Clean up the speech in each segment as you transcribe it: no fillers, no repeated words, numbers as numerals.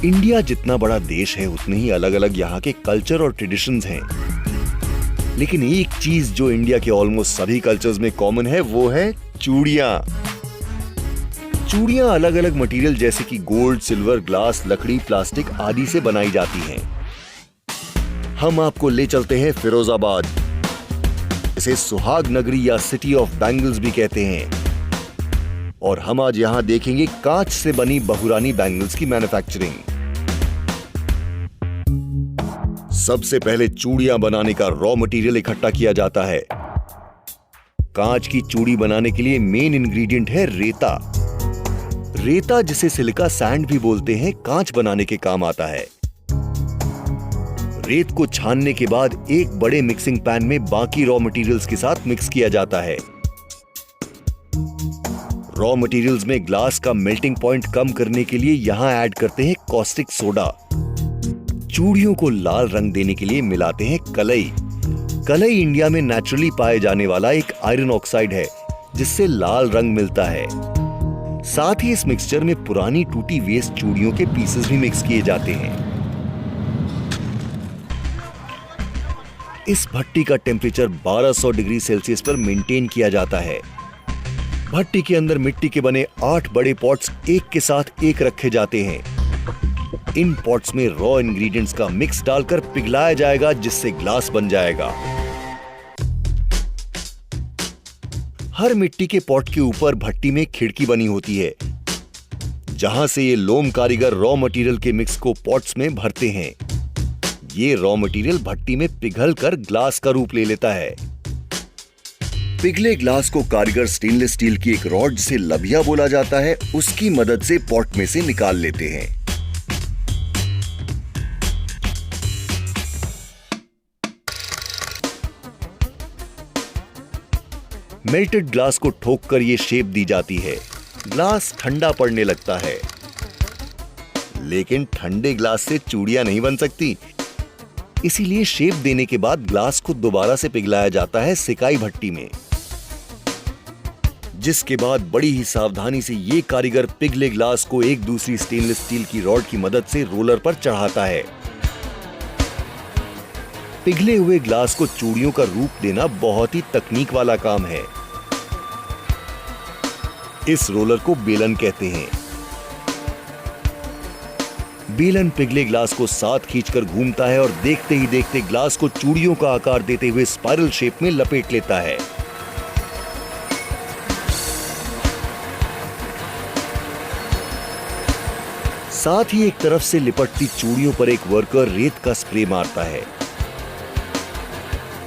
India जितना बड़ा देश है उतने ही अलग अलग यहाँ के कल्चर और ट्रेडिशंस हैं। लेकिन एक चीज जो इंडिया के ऑलमोस्ट सभी कल्चर्स में कॉमन है वो है चूड़ियां। चूड़ियां अलग अलग मटेरियल जैसे कि गोल्ड, सिल्वर, ग्लास, लकड़ी, प्लास्टिक आदि से बनाई जाती हैं। हम आपको ले चलते हैं फिरोजाबाद, इसे सुहाग नगरी या सिटी ऑफ बैंगल्स भी कहते हैं। और हम आज यहां देखेंगे कांच से बनी बहुरानी बैंगल्स की मैन्युफैक्चरिंग। सबसे पहले चूड़ियां बनाने का रॉ मटेरियल इकट्ठा किया जाता है। कांच की चूड़ी बनाने के लिए मेन इंग्रेडिएंट है रेता। रेता, जिसे सिलिका सैंड भी बोलते हैं, कांच बनाने के काम आता है। रेत को छानने के बाद एक बड़े मिक्सिंग पैन में बाकी रॉ मटेरियल्स के साथ मिक्स किया जाता है। रॉ मटेरियल्स में ग्लास का मेल्टिंग पॉइंट कम करने के लिए यहां ऐड करते हैं कॉस्टिक सोडा। चूड़ियों को लाल रंग देने के लिए मिलाते हैं कलई। कलई इंडिया में नेचुरली पाए जाने वाला एक आयरन ऑक्साइड है जिससे लाल रंग मिलता है। साथ ही इस मिक्सचर में पुरानी टूटी वेस्ट चूड़ियों के पीसेस भी मिक्स किए जाते हैं। इस भट्टी का टेम्परेचर 1200 डिग्री सेल्सियस पर मेंटेन किया जाता है। भट्टी के अंदर मिट्टी के बने 8 बड़े पॉट्स एक के साथ एक रखे जाते हैं। इन पॉट्स में रॉ इंग्रेडिएंट्स का मिक्स डालकर पिघलाया जाएगा जिससे ग्लास बन जाएगा। हर मिट्टी के पॉट के ऊपर भट्टी में खिड़की बनी होती है जहां से ये लोम कारीगर रॉ मटेरियल के मिक्स को पॉट्स में भरते हैं। ये रॉ मटेरियल भट्टी में पिघलकर ग्लास का रूप ले लेता है। पिघले ग्लास को कारीगर स्टेनलेस स्टील की एक रॉड से लबिया बोला जाता है, उसकी मदद से पॉट में से निकाल लेते हैं। मेल्टेड ग्लास को ठोककर ये शेप दी जाती है। ग्लास ठंडा पड़ने लगता है, लेकिन ठंडे ग्लास से चूड़ियां नहीं बन सकती। इसीलिए शेप देने के बाद ग्लास को दोबारा से पिघलाया जाता है सिकाई भट्टी में, जिसके बाद बड़ी ही सावधानी से ये कारीगर पिघले ग्लास को एक दूसरी स्टेनलेस स्टील की रॉड की मदद से रोलर पर चढ़ाता है। पिघले हुए ग्लास को चूड़ियों का रूप देना बहुत ही तकनीक वाला काम है। इस रोलर को बेलन कहते हैं। बेलन पिघले ग्लास को साथ खींचकर घूमता है और देखते ही देखते ग्लास को चूड़ियों का आकार देते हुए स्पाइरल शेप में लपेट लेता है। साथ ही एक तरफ से लिपटती चूड़ियों पर एक वर्कर रेत का स्प्रे मारता है।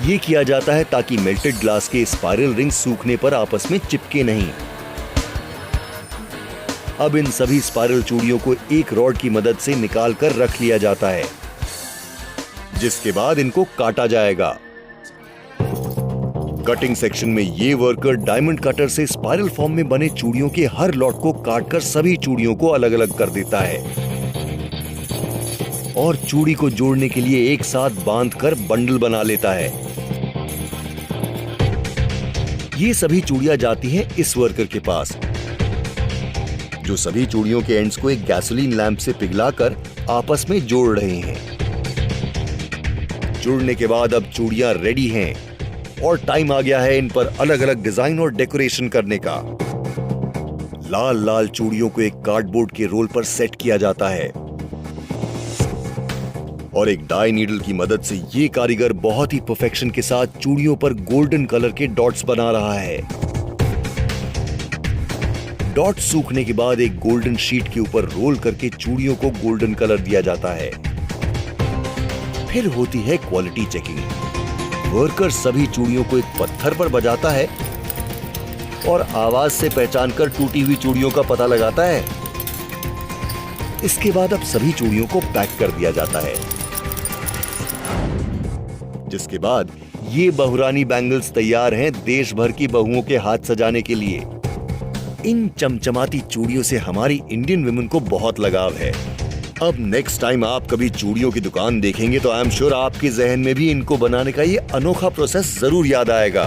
यह किया जाता है ताकि मेल्टेड ग्लास के स्पाइरल रिंग सूखने पर आपस में चिपके नहीं। अब इन सभी स्पाइरल चूड़ियों को एक रॉड की मदद से निकालकर रख लिया जाता है, जिसके बाद इनको काटा जाएगा। कटिंग सेक्शन में ये वर्कर डायमंड कटर से स्पाइरल फॉर्म में बने चूड़ियों के हर लॉट को काटकर सभी चूड़ियों को अलग अलग कर देता है और चूड़ी को जोड़ने के लिए एक साथ बांधकर बंडल बना लेता है। ये सभी चूड़ियां जाती हैं इस वर्कर के पास, जो सभी चूड़ियों के एंड्स को एक गैसोलीन लैंप से पिघलाकर आपस में जोड़ रहे हैं। जुड़ने के बाद अब चूड़ियां रेडी हैं और टाइम आ गया है इन पर अलग अलग डिजाइन और डेकोरेशन करने का। लाल लाल चूड़ियों को एक कार्डबोर्ड के रोल पर सेट किया जाता है और एक डाई नीडल की मदद से ये कारीगर बहुत ही परफेक्शन के साथ चूड़ियों पर गोल्डन कलर के डॉट्स बना रहा है। डॉट्स सूखने के बाद एक गोल्डन शीट के ऊपर रोल करके चूड़ियों को गोल्डन कलर दिया जाता है। फिर होती है क्वालिटी चेकिंग। वर्कर सभी चूड़ियों को एक पत्थर पर बजाता है और आवाज से पहचान कर टूटी हुई चूड़ियों का पता लगाता है। इसके बाद अब सभी चूड़ियों को पैक कर दिया जाता है, जिसके बाद ये बहुरानी बैंगल्स तैयार हैं देश भर की बहुओं के हाथ सजाने के लिए। इन चमचमाती चूड़ियों से हमारी इंडियन वुमेन को बहुत लगाव है। अब नेक्स्ट टाइम आप कभी चूड़ियों की दुकान देखेंगे तो आई एम श्योर आपके जहन में भी इनको बनाने का ये अनोखा प्रोसेस जरूर याद आएगा।